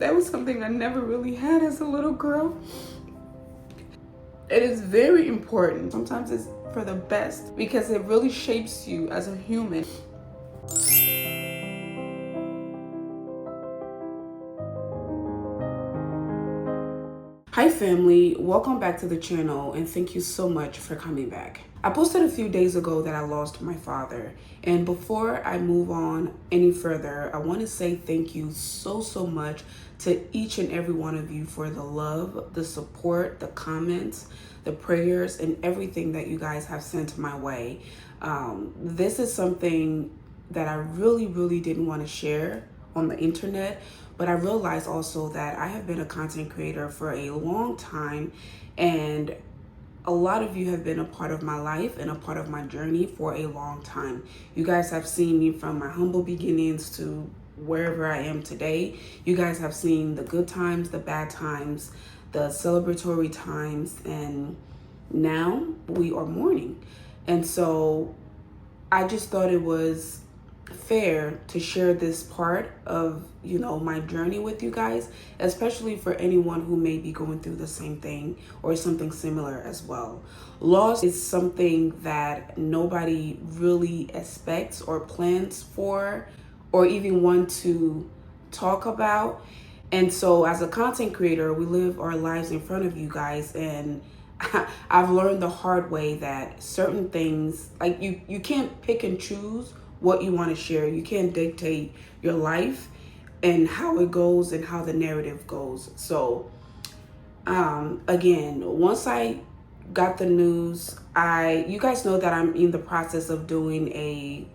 That was something I never really had as a little girl. It is very important. Sometimes it's for the best because it really shapes you as a human. Hi family, welcome back to the channel and thank you so much for coming back. I posted a few days ago that I lost my father, and before I move on any further, I want to say thank you so much to each and every one of you for the love, the support, the comments, the prayers, and everything that you guys have sent my way. This is something that I really didn't want to share on the internet, but I realized also that I have been a content creator for a long time, and a lot of you have been a part of my life and a part of my journey for a long time. You guys have seen me from my humble beginnings to wherever I am today. You guys have seen the good times, the bad times, the celebratory times, and now we are mourning. And so I just thought it was fair to share this part of my journey with you guys, especially for anyone who may be going through the same thing or something similar as well. Loss is something that nobody really expects or plans for or even want to talk about. And so as a content creator, we live our lives in front of you guys, and I've learned the hard way that certain things, like you can't pick and choose what you want to share. You can't dictate your life and how it goes and how the narrative goes. So again, once I got the news, you guys know that I'm in the process of doing a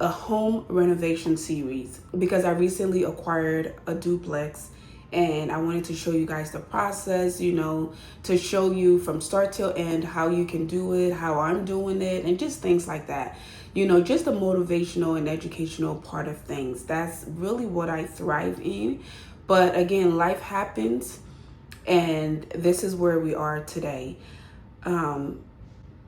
home renovation series because I recently acquired a duplex, and I wanted to show you guys the process, to show you from start till end how you can do it, how I'm doing it, and just things like that. Just the motivational and educational part of things. That's really what I thrive in. But again, life happens, and this is where we are today.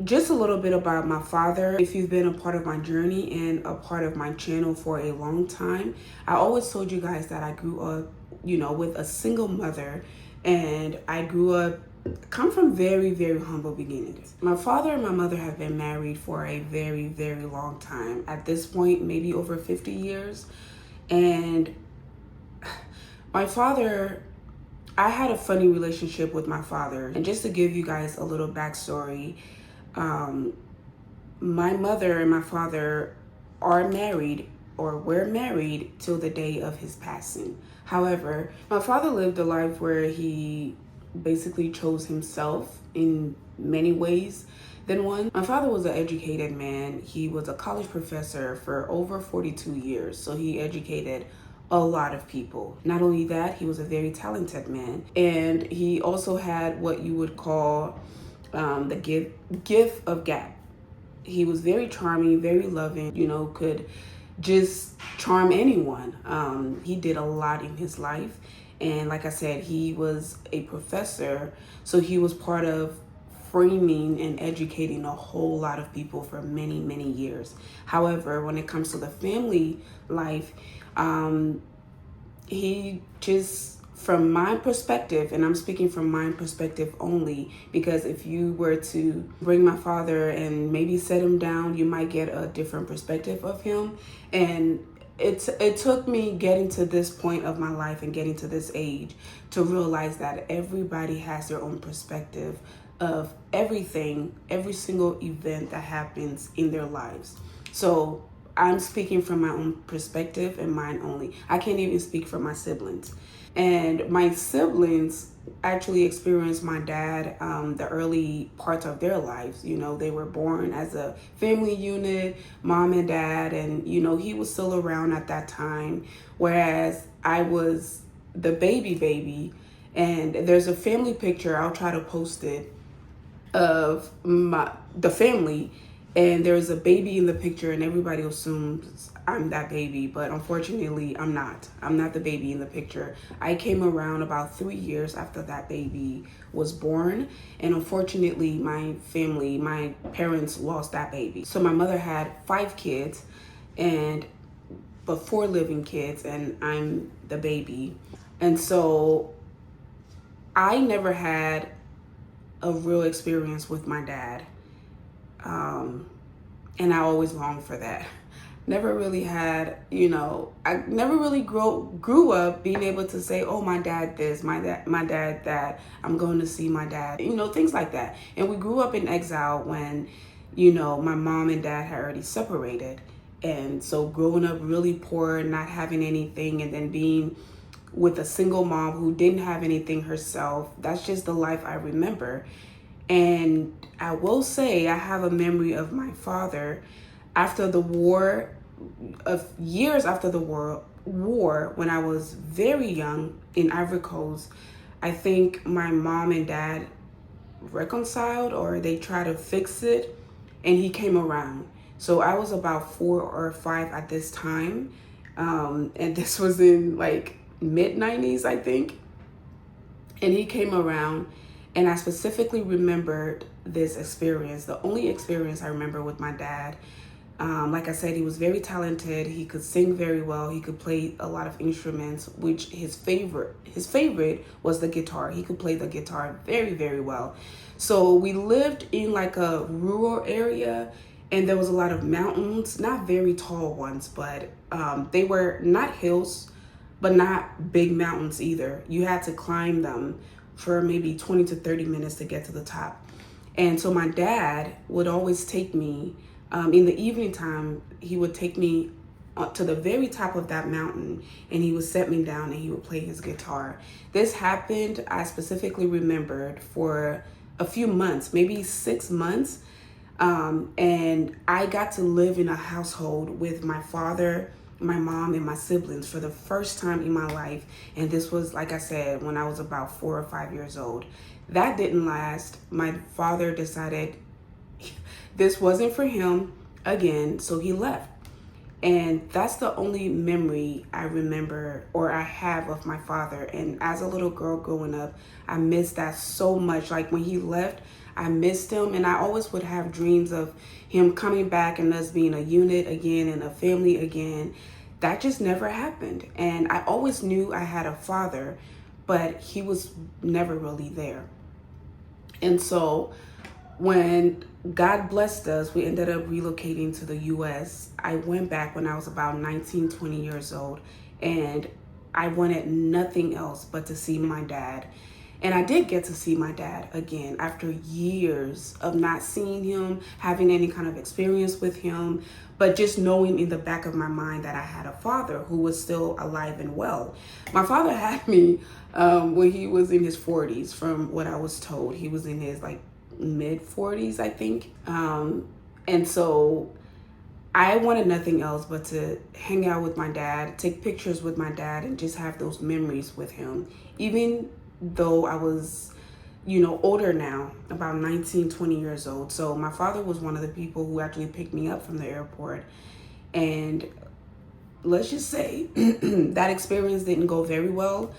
Just a little bit about my father. If you've been a part of my journey and a part of my channel for a long time, I always told you guys that I grew up, with a single mother, and I come from very humble beginnings. My father and my mother have been married for a very long time. At this point, maybe over 50 years. And my father, I had a funny relationship with my father. And just to give you guys a little backstory, my mother and my father are married, or were married till the day of his passing. However, my father lived a life where he basically chose himself in many ways than one. My father was an educated man. He was a college professor for over 42 years, so he educated a lot of people. Not only that, he was a very talented man, and he also had what you would call the gift of gab. He was very charming, very loving, could just charm anyone. He did a lot in his life. And like I said, he was a professor, so he was part of framing and educating a whole lot of people for many years. However, when it comes to the family life, he just, from my perspective, and I'm speaking from my perspective only, because if you were to bring my father and maybe set him down, you might get a different perspective of him. And it took me getting to this point of my life and getting to this age to realize that everybody has their own perspective of everything, every single event that happens in their lives. So I'm speaking from my own perspective and mine only. I can't even speak for my siblings. And my siblings actually experienced my dad the early parts of their lives. They were born as a family unit, mom and dad, and he was still around at that time, whereas I was the baby. And there's a family picture, I'll try to post it, of the family, and there's a baby in the picture, and everybody assumes I'm that baby, but unfortunately I'm not. I'm not the baby in the picture. I came around about 3 years after that baby was born, and unfortunately my parents lost that baby. So my mother had 5 kids, and but 4 living kids, and I'm the baby. And so I never had a real experience with my dad. And I always longed for that. Never really had, I never really grew up being able to say, oh, my dad this, my dad that, I'm going to see my dad, things like that. And we grew up in exile when, my mom and dad had already separated. And so growing up really poor, not having anything, and then being with a single mom who didn't have anything herself, that's just the life I remember. And I will say I have a memory of my father after the war, of years after the war, when I was very young in Ivory Coast. I think my mom and dad reconciled, or they tried to fix it, and he came around. So I was about 4 or 5 at this time. And this was in like mid 90s, I think. And he came around, and I specifically remembered this experience, the only experience I remember with my dad. Like I said, he was very talented. He could sing very well. He could play a lot of instruments, which his favorite was the guitar. He could play the guitar very, very well. So we lived in like a rural area, and there was a lot of mountains, not very tall ones, but they were not hills, but not big mountains either. You had to climb them for maybe 20 to 30 minutes to get to the top. And so my dad would always take me, in the evening time, he would take me to the very top of that mountain, and he would set me down and he would play his guitar. This happened, I specifically remembered, for a few months, maybe 6 months. And I got to live in a household with my father, my mom, and my siblings for the first time in my life. And this was, like I said, when I was about 4 or 5 years old. That didn't last. My father decided this wasn't for him again, so he left. And that's the only memory I remember, or I have, of my father. And as a little girl growing up, I missed that so much. Like when he left, I missed him, and I always would have dreams of him coming back and us being a unit again and a family again. That just never happened. And I always knew I had a father, but he was never really there. And so when God blessed us, we ended up relocating to the US. I went back when I was about 19, 20 years old, and I wanted nothing else but to see my dad. And I did get to see my dad again after years of not seeing him, having any kind of experience with him, but just knowing in the back of my mind that I had a father who was still alive and well. My father had me when he was in his 40s, from what I was told. He was in his like mid 40s, I think. And so I wanted nothing else but to hang out with my dad, take pictures with my dad, and just have those memories with him. Even though I was, older now, about 19, 20 years old. So my father was one of the people who actually picked me up from the airport. And let's just say that experience didn't go very well.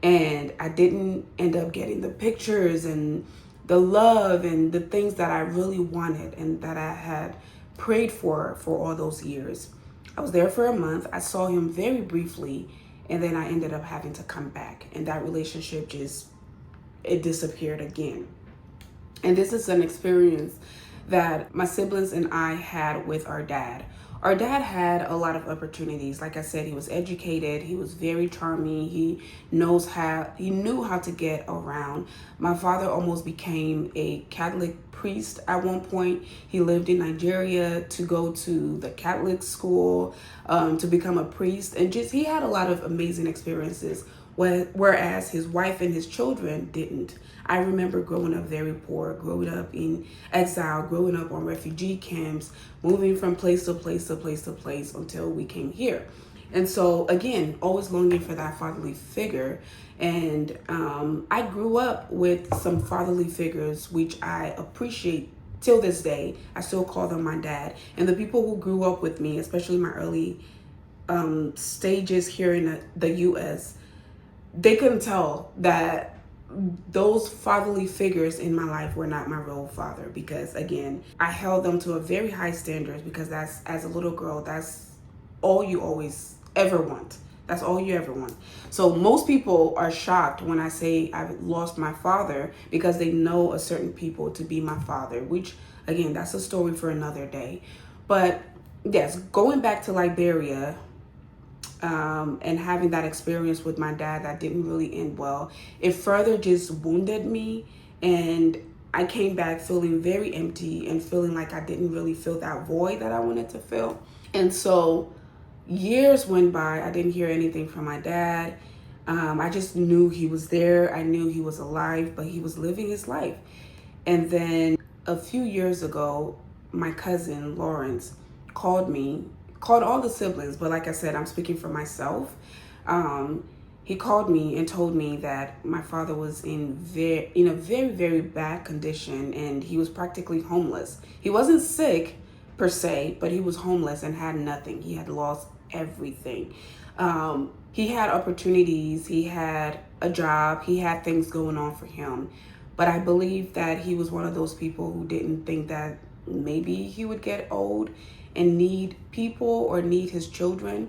And I didn't end up getting the pictures and the love and the things that I really wanted and that I had prayed for all those years. I was there for a month. I saw him very briefly, and then I ended up having to come back, and that relationship it disappeared again. And this is an experience that my siblings and I had with our dad. Our dad had a lot of opportunities. Like I said, he was educated. He was very charming. He knew how to get around. My father almost became a Catholic priest at one point. He lived in Nigeria to go to the Catholic school, to become a priest. And he had a lot of amazing experiences, whereas his wife and his children didn't. I remember growing up very poor, growing up in exile, growing up on refugee camps, moving from place to place to place to place until we came here. And so again, always longing for that fatherly figure. And I grew up with some fatherly figures, which I appreciate till this day. I still call them my dad. And the people who grew up with me, especially my early stages here in the US, they couldn't tell that those fatherly figures in my life were not my real father, because again, I held them to a very high standard, because that's, as a little girl, that's all you always ever want. That's all you ever want. So most people are shocked when I say I've lost my father because they know a certain people to be my father, which again, that's a story for another day. But yes, going back to Liberia, and having that experience with my dad that didn't really end well, it further just wounded me. And I came back feeling very empty and feeling like I didn't really feel that void that I wanted to feel. And so years went by. I didn't hear anything from my dad. I just knew he was there. I knew he was alive, but he was living his life. And then a few years ago, my cousin Lawrence called me, called all the siblings, but like I said, I'm speaking for myself. He called me and told me that my father was in a very, very bad condition, and he was practically homeless. He wasn't sick per se, but he was homeless and had nothing. He had lost everything. He had opportunities, he had a job, he had things going on for him. But I believe that he was one of those people who didn't think that maybe he would get old and need people or need his children.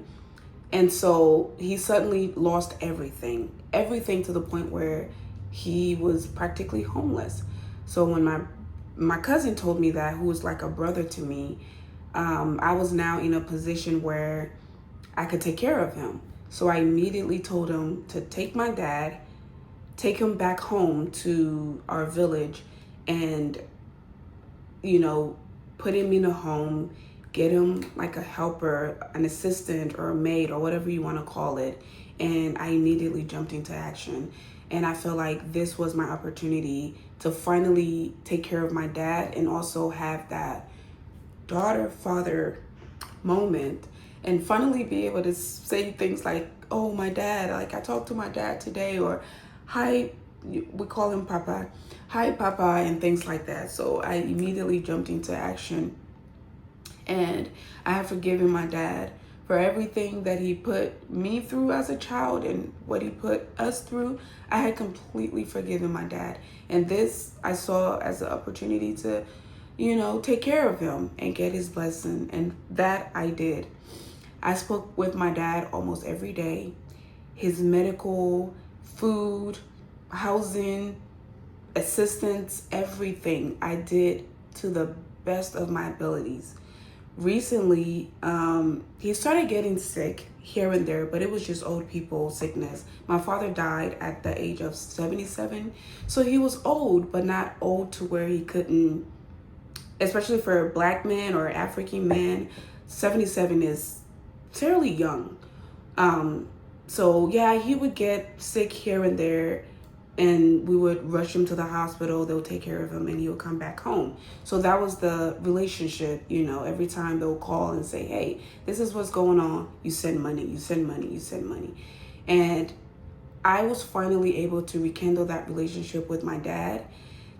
And so he suddenly lost everything to the point where he was practically homeless. So when my cousin told me that, who was like a brother to me, I was now in a position where I could take care of him. So I immediately told him to take my dad, take him back home to our village, and, put him in a home, get him like a helper, an assistant, or a maid, or whatever you want to call it. And I immediately jumped into action. And I feel like this was my opportunity to finally take care of my dad and also have that daughter-father moment and finally be able to say things like, oh, my dad, like I talked to my dad today, or hi, we call him Papa, hi, Papa, and things like that. So I immediately jumped into action. And I have forgiven my dad for everything that he put me through as a child and what he put us through. I had completely forgiven my dad. And this I saw as an opportunity to, take care of him and get his blessing. And that I did. I spoke with my dad almost every day. His medical, food, housing, assistance, everything I did to the best of my abilities. Recently, he started getting sick here and there, but it was just old people sickness. My father died at the age of 77. So he was old, but not old to where he couldn't, especially for a black man or African man, 77 is fairly young. So yeah, he would get sick here and there, and we would rush him to the hospital. They'll take care of him and he'll come back home. So that was the relationship. Every time they'll call and say, hey, this is what's going on. You send money, you send money, you send money. And I was finally able to rekindle that relationship with my dad,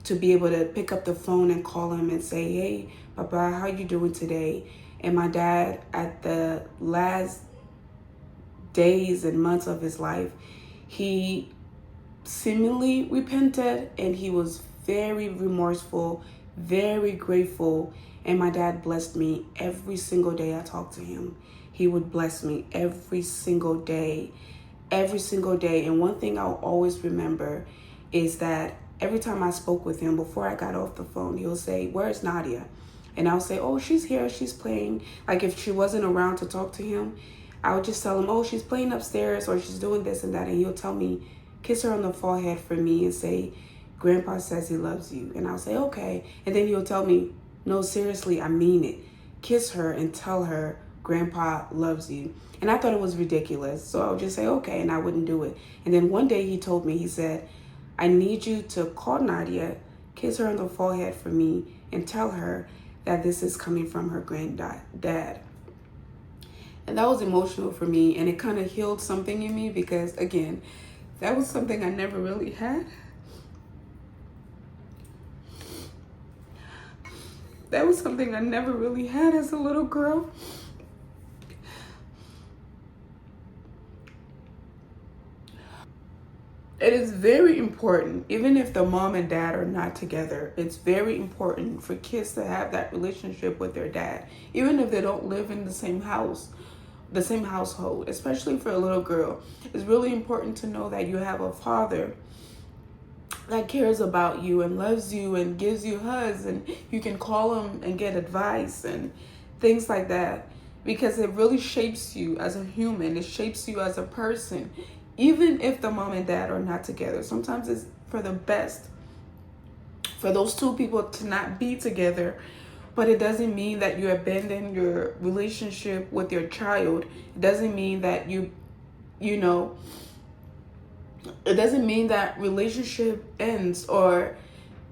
to be able to pick up the phone and call him and say, hey, Papa, how you doing today? And my dad, at the last days and months of his life, he seemingly repented, and he was very remorseful, very grateful. And my dad blessed me every single day I talked to him. He would bless me every single day. And one thing I'll always remember is that every time I spoke with him, before I got off the phone, he'll say, where's Nadia? And I'll say, oh, she's here, she's playing. Like if she wasn't around to talk to him, I would just tell him, oh, she's playing upstairs, or she's doing this and that. And he'll tell me, kiss her on the forehead for me and say, Grandpa says he loves you. And I'll say, okay. And then he'll tell me, no, seriously, I mean it. Kiss her and tell her Grandpa loves you. And I thought it was ridiculous. So I would just say, okay, and I wouldn't do it. And then one day he told me, he said, I need you to call Nadia, kiss her on the forehead for me, and tell her that this is coming from her granddad. And that was emotional for me, and it kind of healed something in me, because again, that was something I never really had. That was something I never really had as a little girl. It is very important, even if the mom and dad are not together, it's very important for kids to have that relationship with their dad, even if they don't live in the same house. the same household, especially for a little girl. It's really important to know that you have a father that cares about you and loves you and gives you hugs, and you can call him and get advice and things like that, because it really shapes you as a human. It shapes you as a person, even if the mom and dad are not together. Sometimes it's for the best for those two people to not be together, but it doesn't mean that you abandon your relationship with your child. It doesn't mean that you know, it doesn't mean that relationship ends, or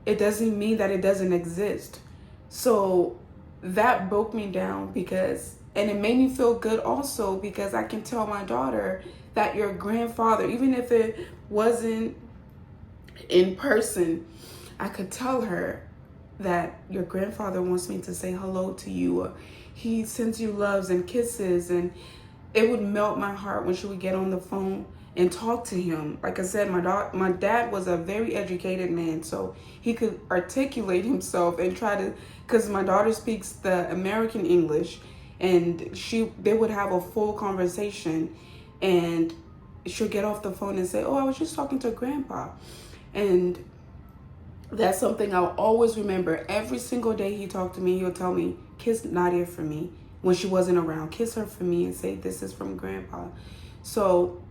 it doesn't mean that it doesn't exist. So that broke me down, and it made me feel good also, because I can tell my daughter that your grandfather, even if it wasn't in person, I could tell her that your grandfather wants me to say hello to you, or he sends you loves and kisses. And it would melt my heart when she would get on the phone and talk to him. Like I said, my dad was a very educated man, so he could articulate himself and try to, because my daughter speaks the American English, and they would have a full conversation, and she'll get off the phone and say, oh, I was just talking to grandpa. And that's something I'll always remember. Every single day he talked to me, he'll tell me, kiss Nadia for me. When she wasn't around, kiss her for me and say, this is from grandpa. So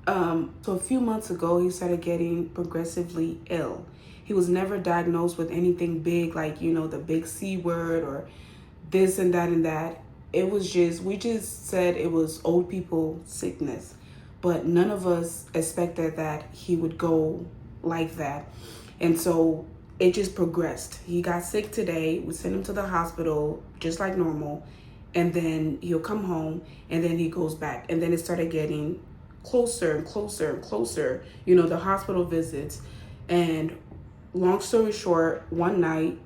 a few months ago, he started getting progressively ill. He was never diagnosed with anything big, like, the big C word or this and that and that. It was we just said it was old people sickness, but none of us expected that he would go like that. And so it just progressed. He got sick today. We sent him to the hospital just like normal, and then he'll come home, and then he goes back, and then it started getting closer and closer and closer, the hospital visits. And long story short, one night,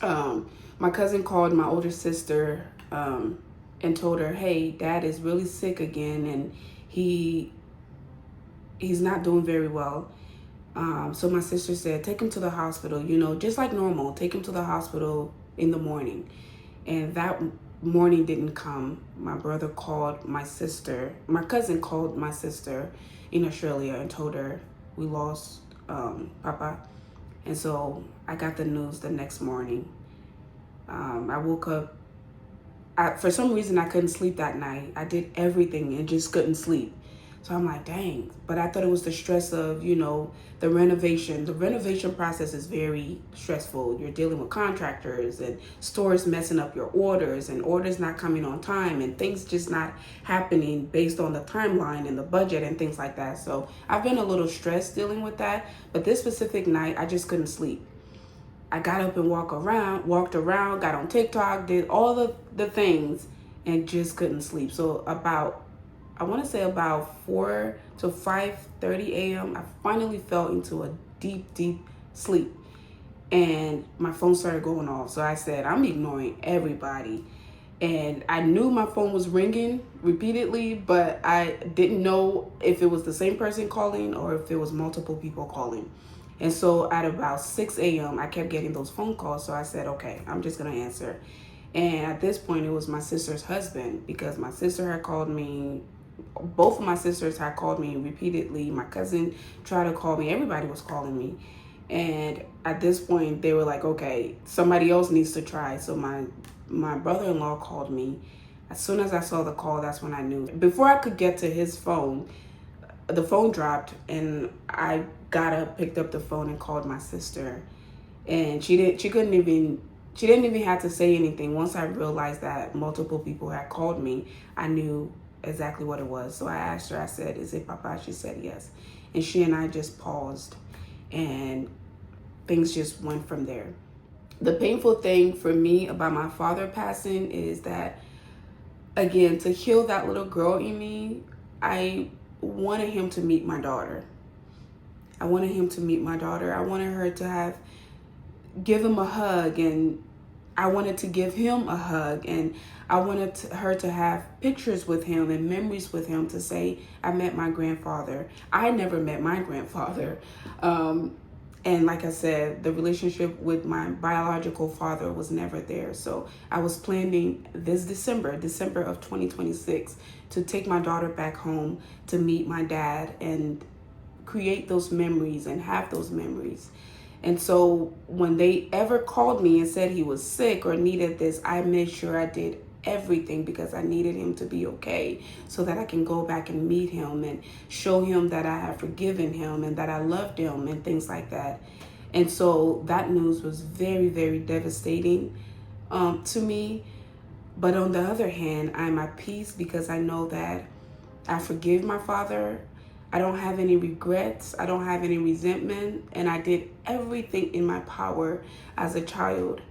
my cousin called my older sister and told her, hey, dad is really sick again, and he's not doing very well. So my sister said, take him to the hospital, just like normal, take him to the hospital in the morning. And that morning didn't come. My brother called my cousin called my sister in Australia and told her we lost Papa. And so I got the news the next morning. I woke up. For some reason, I couldn't sleep that night. I did everything and just couldn't sleep. So I'm like, dang. But I thought it was the stress of, the renovation. The renovation process is very stressful. You're dealing with contractors and stores messing up your orders, and orders not coming on time, and things just not happening based on the timeline and the budget and things like that. So I've been a little stressed dealing with that. But this specific night, I just couldn't sleep. I got up and walked around, got on TikTok, did all the things, and just couldn't sleep. So I want to say about 4 to 5:30 a.m., I finally fell into a deep, deep sleep. And my phone started going off. So I said, I'm ignoring everybody. And I knew my phone was ringing repeatedly, but I didn't know if it was the same person calling or if it was multiple people calling. And so at about 6 a.m., I kept getting those phone calls. So I said, okay, I'm just going to answer. And at this point, it was my sister's husband, because my sister had called me. Both of my sisters had called me repeatedly. My cousin tried to call me. Everybody was calling me. And at this point, they were like, okay, somebody else needs to try. So my brother-in-law called me. As soon as I saw the call, that's when I knew. Before I could get to his phone, the phone dropped, and I got up, picked up the phone, and called my sister. And she didn't even have to say anything. Once I realized that multiple people had called me, I knew exactly what it was. So I asked her, I said, is it Papa? She said yes. And she and I just paused, and things just went from there. The painful thing for me about my father passing is that, again, to heal that little girl in me, I wanted him to meet my daughter. I wanted her to give him a hug, and I wanted to give him a hug, and I wanted her to have pictures with him and memories with him to say, I met my grandfather. I never met my grandfather. And like I said, the relationship with my biological father was never there. So I was planning this December of 2026, to take my daughter back home to meet my dad and create those memories and have those memories. And so when they ever called me and said he was sick or needed this, I made sure I did everything, because I needed him to be okay, so that I can go back and meet him and show him that I have forgiven him and that I loved him and things like that. And so that news was very, very devastating to me. But on the other hand, I'm at peace, because I know that I forgive my father. I don't have any regrets. I don't have any resentment. And I did everything in my power as a child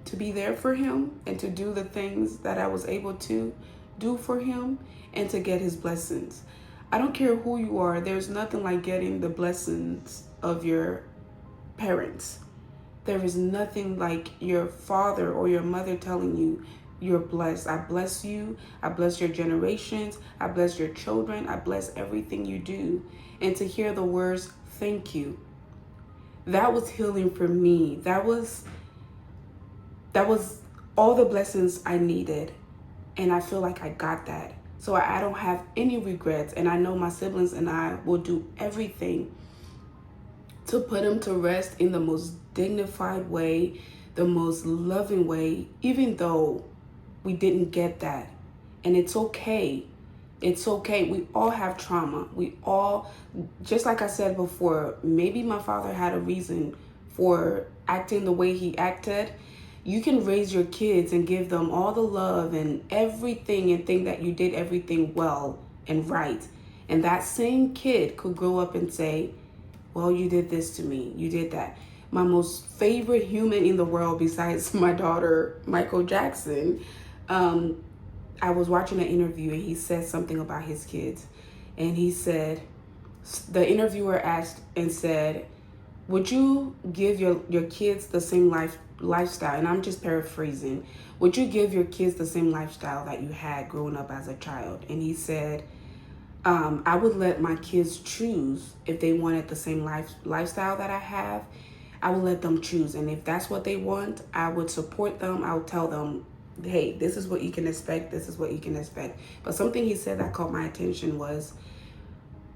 to be there for him and to do the things that I was able to do for him and to get his blessings. I don't care who you are. There's nothing like getting the blessings of your parents. There is nothing like your father or your mother telling you, you're blessed. I bless you. I bless your generations. I bless your children. I bless everything you do. And to hear the words, thank you. That was healing for me. That was all the blessings I needed. And I feel like I got that. So I don't have any regrets. And I know my siblings and I will do everything to put him to rest in the most dignified way, the most loving way, even though we didn't get that. And it's okay. It's okay. We all have trauma. We all, just like I said before, maybe my father had a reason for acting the way he acted. You can raise your kids and give them all the love and everything and think that you did everything well and right. And that same kid could grow up and say, well, you did this to me. You did that. My most favorite human in the world besides my daughter, Michael Jackson, I was watching an interview and he said something about his kids. And he said, the interviewer asked and said, would you give your kids the same lifestyle? And I'm just paraphrasing. Would you give your kids the same lifestyle that you had growing up as a child? And he said, I would let my kids choose if they wanted the same lifestyle that I have. I would let them choose. And if that's what they want, I would support them. I would tell them, hey, this is what you can expect. This is what you can expect. But something he said that caught my attention was,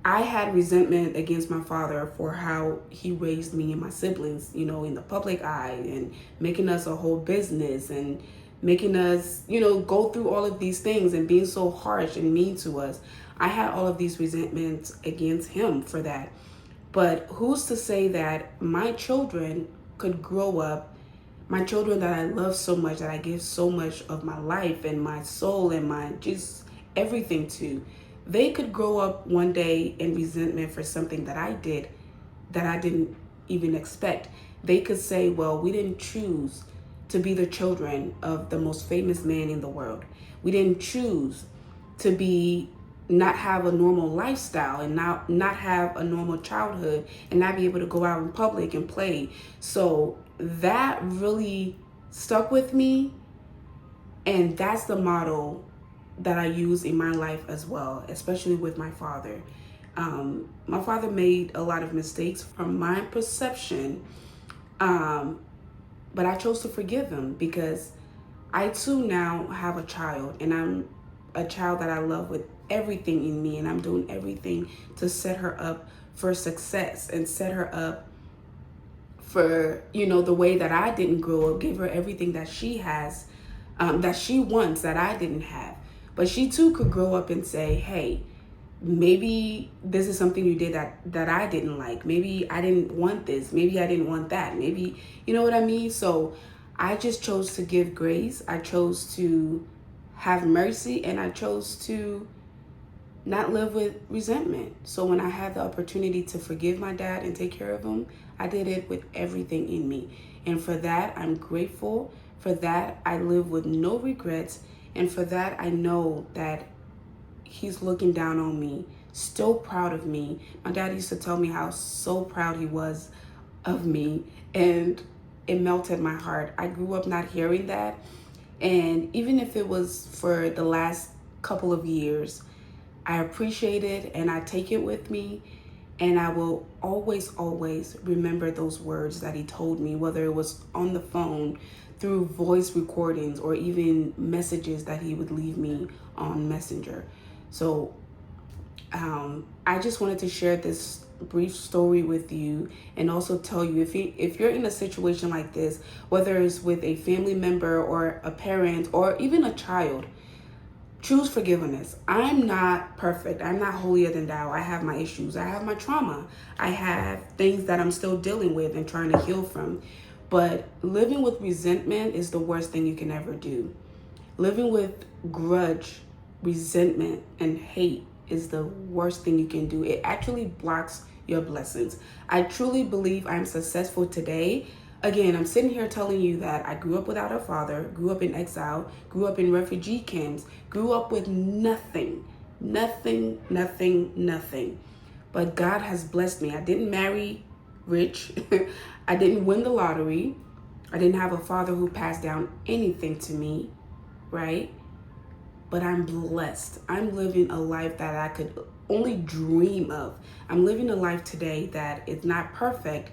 I had resentment against my father for how he raised me and my siblings, in the public eye, and making us a whole business and making us, go through all of these things and being so harsh and mean to us. I had all of these resentments against him for that. But who's to say that my children could grow up, my children that I love so much, that I give so much of my life and my soul and my just everything to, they could grow up one day in resentment for something that I did that I didn't even expect. They could say, well, we didn't choose to be the children of the most famous man in the world. We didn't choose to not have a normal lifestyle and not have a normal childhood and not be able to go out in public and play. So that really stuck with me. And that's the model that I use in my life as well, especially with my father. My father made a lot of mistakes from my perception, but I chose to forgive him because I too now have a child, and I'm a child that I love with everything in me, and I'm doing everything to set her up for success and set her up for, the way that I didn't grow up, give her everything that she has, that she wants, that I didn't have. But she too could grow up and say, hey, maybe this is something you did that I didn't like. Maybe I didn't want this. Maybe I didn't want that. Maybe, you know what I mean? So I just chose to give grace. I chose to have mercy, and I chose to not live with resentment. So when I had the opportunity to forgive my dad and take care of him, I did it with everything in me. And for that, I'm grateful. For that, I live with no regrets. And for that, I know that he's looking down on me, still proud of me. My dad used to tell me how so proud he was of me, and it melted my heart. I grew up not hearing that. And even if it was for the last couple of years, I appreciate it and I take it with me. And I will always, always remember those words that he told me, whether it was on the phone, through voice recordings, or even messages that he would leave me on Messenger. So I just wanted to share this brief story with you, and also tell you, if you're in a situation like this, whether it's with a family member or a parent or even a child, choose forgiveness. I'm not perfect. I'm not holier than thou. I have my issues. I have my trauma. I have things that I'm still dealing with and trying to heal from. But living with resentment is the worst thing you can ever do. Living with grudge, resentment, and hate is the worst thing you can do. It actually blocks your blessings. I truly believe I'm successful today. Again, I'm sitting here telling you that I grew up without a father, grew up in exile, grew up in refugee camps, grew up with nothing. But God has blessed me. I didn't marry rich. I didn't win the lottery. I didn't have a father who passed down anything to me, right? But I'm blessed. I'm living a life that I could only dream of. I'm living a life today that is not perfect,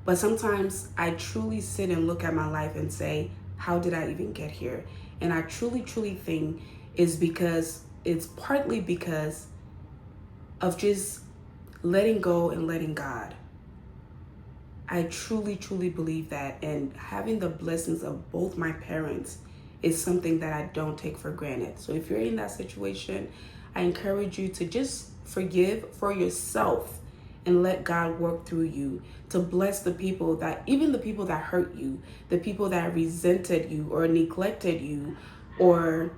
but sometimes I truly sit and look at my life and say, how did I even get here? And I truly think it's partly because of just letting go and letting God. I truly believe that, and having the blessings of both my parents is something that I don't take for granted. So if you're in that situation, I encourage you to just forgive for yourself and let God work through you to bless the people even the people that hurt you, the people that resented you or neglected you, or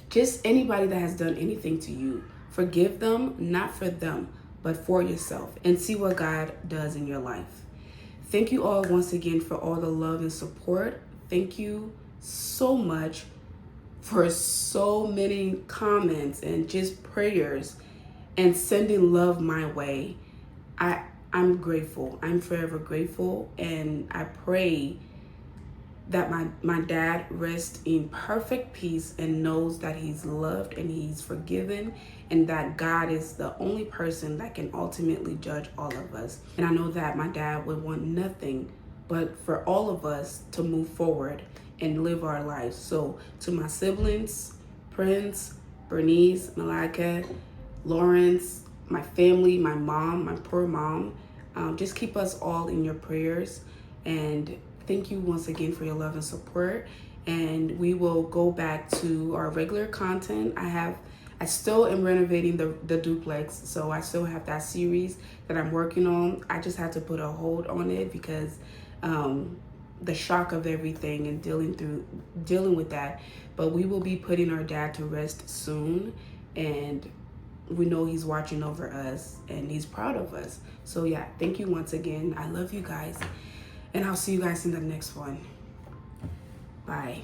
just anybody that has done anything to you. Forgive them, not for them, but for yourself, and see what God does in your life. Thank you all once again for all the love and support. Thank you so much for so many comments and just prayers and sending love my way. I'm grateful. I'm forever grateful, and I pray that my dad rests in perfect peace and knows that he's loved and he's forgiven, and that God is the only person that can ultimately judge all of us. And I know that my dad would want nothing but for all of us to move forward and live our lives. So to my siblings, Prince, Bernice, Malika, Lawrence, my family, my mom, my poor mom, just keep us all in your prayers. And thank you once again for your love and support. And we will go back to our regular content. I still am renovating the duplex, so I still have that series that I'm working on. I just had to put a hold on it because the shock of everything and dealing with that. But we will be putting our dad to rest soon, and we know he's watching over us and he's proud of us. So yeah, thank you once again. I love you guys, and I'll see you guys in the next one. Bye.